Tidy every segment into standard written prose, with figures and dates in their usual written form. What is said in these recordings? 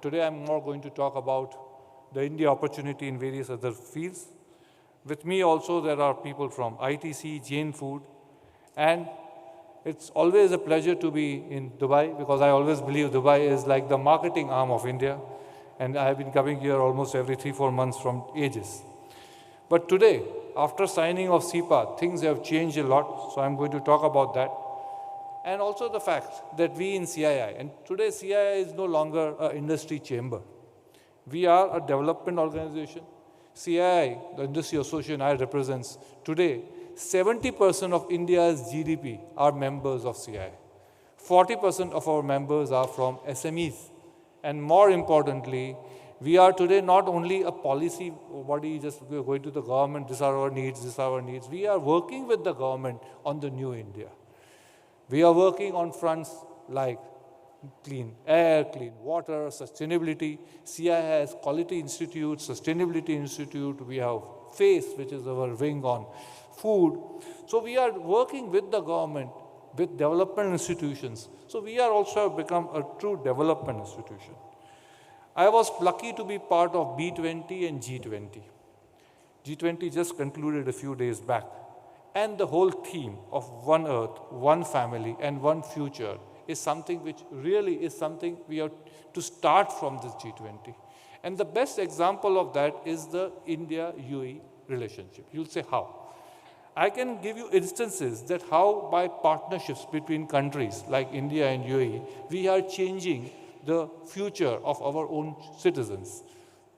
today I'm more going to talk about the India opportunity in various other fields. With me also there are people from ITC, Jain Food, and it's always a pleasure to be in Dubai because I always believe Dubai is like the marketing arm of India, and I have been coming here almost every 3-4 months from ages. But today, after signing of CEPA, things have changed a lot, so I'm going to talk about that. And also the fact that we in CII, and today CII is no longer an industry chamber. We are a development organization. CII, the industry association I represent, today, 70% of India's GDP are members of CII. 40% of our members are from SMEs. And more importantly, we are today not only a policy body, just going to the government, these are our needs, these are our needs. We are working with the government on the new India. We are working on fronts like clean air, clean water, sustainability. CI has Quality Institute, Sustainability Institute. We have FACE, which is our wing on food. So we are working with the government, with development institutions. So we are also become a true development institution. I was lucky to be part of B20 and G20. G20 just concluded a few days back. And the whole theme of one earth, one family, and one future is something which really is something we have to start from this G20. And the best example of that is the India-UAE relationship. You'll say how? I can give you instances that how by partnerships between countries like India and UAE, we are changing the future of our own citizens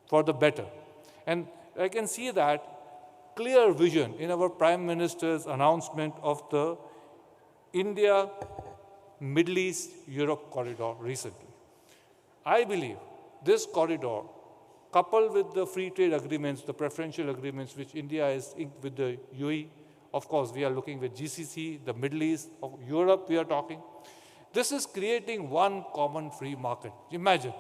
for the better. And I can see that clear vision in our Prime Minister's announcement of the India, Middle East, Europe corridor recently. I believe this corridor, coupled with the free trade agreements, the preferential agreements which India has inked with the UAE, of course we are looking with GCC, the Middle East, of Europe we are talking. This is creating one common free market. Imagine.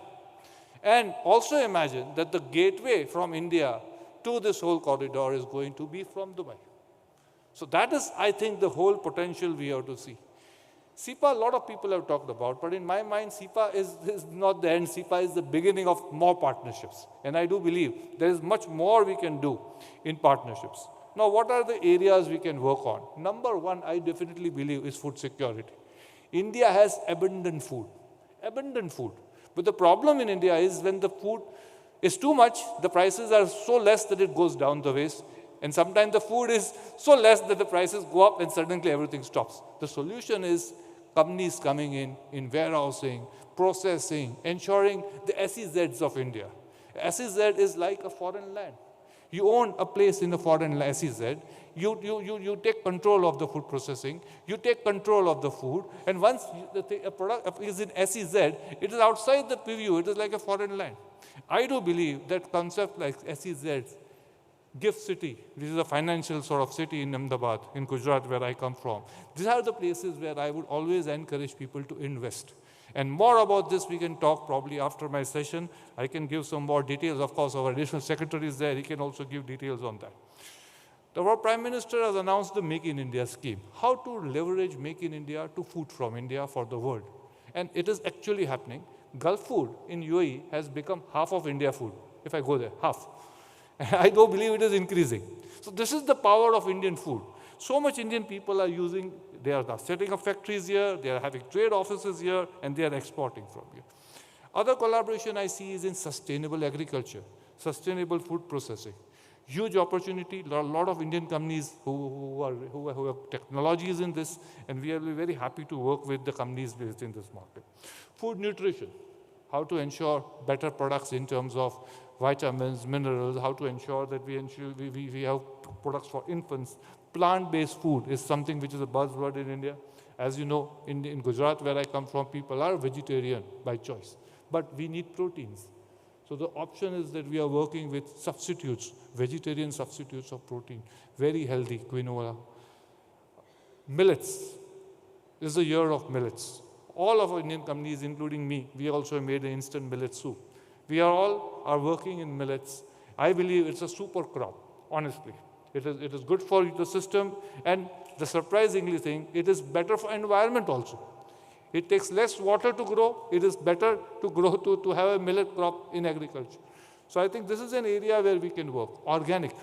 And also imagine that the gateway from India to this whole corridor is going to be from Dubai. So that is, I think, the whole potential we have to see. CEPA, a lot of people have talked about, but in my mind, CEPA is not the end. CEPA is the beginning of more partnerships. And I do believe there is much more we can do in partnerships. Now, what are the areas we can work on? Number one, I definitely believe, is food security. India has abundant food. But the problem in India is when the food is too much, the prices are so less that it goes down the waist. And sometimes the food is so less that the prices go up and suddenly everything stops. The solution is companies coming in warehousing, processing, ensuring the SEZs of India. SEZ is like a foreign land. You own a place in a foreign SEZ, you take control of the food processing, you take control of the food, and once a product is in SEZ, it is outside the preview, it is like a foreign land. I do believe that concept like SEZs, Gift City, this is a financial sort of city in Ahmedabad, in Gujarat, where I come from. These are the places where I would always encourage people to invest. And more about this we can talk probably after my session. I can give some more details. Of course, our additional secretary is there. He can also give details on that. Our Prime Minister has announced the Make in India scheme. How to leverage Make in India to food from India for the world. And it is actually happening. Gulf food in UAE has become half of India food. If I go there, half. I don't believe it is increasing. So this is the power of Indian food. So much Indian people are using, they are setting up factories here, they are having trade offices here, and they are exporting from here. Other collaboration I see is in sustainable agriculture, sustainable food processing. Huge opportunity, a lot of Indian companies who have technologies in this, and we are very happy to work with the companies based in this market. Food nutrition, how to ensure better products in terms of vitamins, minerals, how to ensure that we have products for infants. Plant-based food is something which is a buzzword in India. As you know, in Gujarat, where I come from, people are vegetarian by choice. But we need proteins. So the option is that we are working with substitutes, vegetarian substitutes of protein, very healthy quinoa. Millets. This is the year of millets. All of our Indian companies, including me, we also made an instant millet soup. We are working in millets. I believe it's a super crop, honestly. It is good for the system, and the surprisingly thing, it is better for environment also. It takes less water to grow. It is better to grow, to have a millet crop in agriculture. So I think this is an area where we can work. Organic.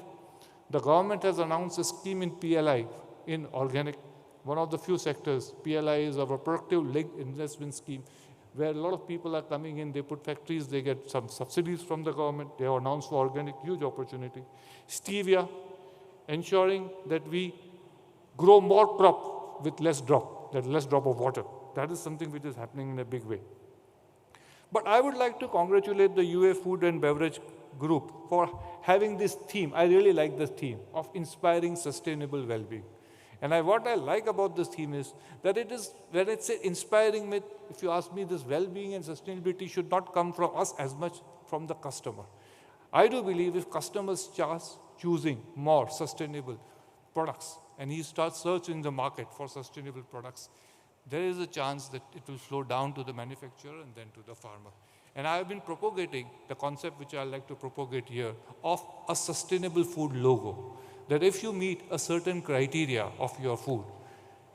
The government has announced a scheme in PLI, in organic. One of the few sectors, PLI is our productive linked investment scheme, where a lot of people are coming in, they put factories, they get some subsidies from the government, they have announced for organic, huge opportunity. Stevia, ensuring that we grow more crop with less drop of water. That is something which is happening in a big way. But I would like to congratulate the UA Food and Beverage Group for having this theme. I really like this theme of inspiring sustainable well-being. And what I like about this theme is that it is, when it's inspiring, if you ask me, this well-being and sustainability should not come from us as much from the customer. I do believe if customers start choosing more sustainable products and he starts searching the market for sustainable products, there is a chance that it will flow down to the manufacturer and then to the farmer. And I have been propagating the concept which I like to propagate here of a sustainable food logo. That if you meet a certain criteria of your food,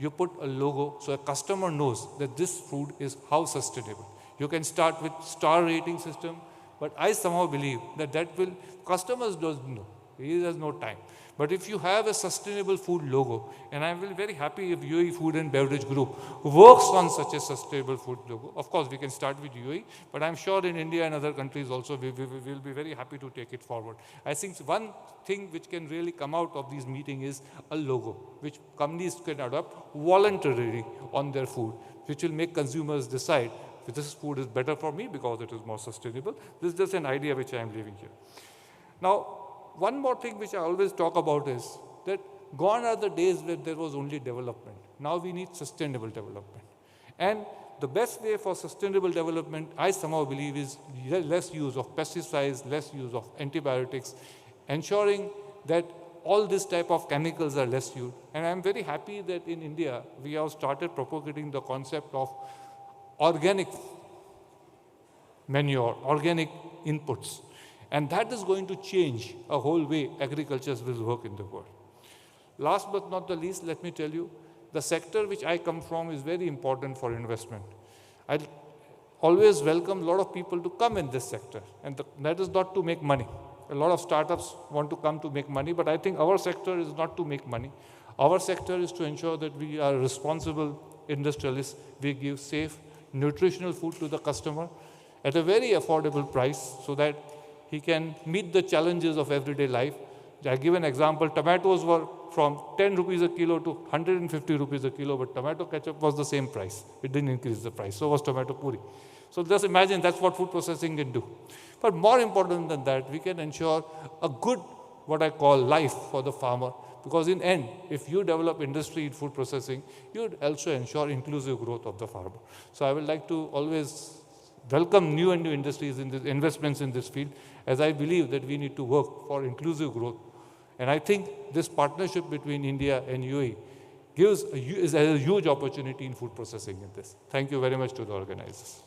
you put a logo so a customer knows that this food is how sustainable. You can start with star rating system, but I somehow believe that will, customers don't know, he has no time. But if you have a sustainable food logo, and I will be very happy if UAE Food and Beverage Group works on such a sustainable food logo. Of course, we can start with UAE, but I'm sure in India and other countries also, we will be very happy to take it forward. I think one thing which can really come out of these meetings is a logo, which companies can adopt voluntarily on their food, which will make consumers decide if this food is better for me because it is more sustainable. This is just an idea which I am leaving here. Now, one more thing which I always talk about is that gone are the days where there was only development. Now we need sustainable development. And the best way for sustainable development, I somehow believe, is less use of pesticides, less use of antibiotics, ensuring that all this type of chemicals are less used. And I'm very happy that in India, we have started propagating the concept of organic manure, organic inputs. And that is going to change a whole way agriculture will work in the world. Last but not the least, let me tell you, the sector which I come from is very important for investment. I always welcome a lot of people to come in this sector. And that is not to make money. A lot of startups want to come to make money, but I think our sector is not to make money. Our sector is to ensure that we are responsible industrialists. We give safe, nutritional food to the customer at a very affordable price so that he can meet the challenges of everyday life. I give an example. Tomatoes were from 10 rupees a kilo to 150 rupees a kilo, but tomato ketchup was the same price. It didn't increase the price. So was tomato puri. So just imagine that's what food processing can do. But more important than that, we can ensure a good, what I call, life for the farmer. Because in end, if you develop industry in food processing, you would also ensure inclusive growth of the farmer. So I would like to always welcome new and new industries in this, investments in this field, as I believe that we need to work for inclusive growth. And I think this partnership between India and UAE is a huge opportunity in food processing in this. Thank you very much to the organizers.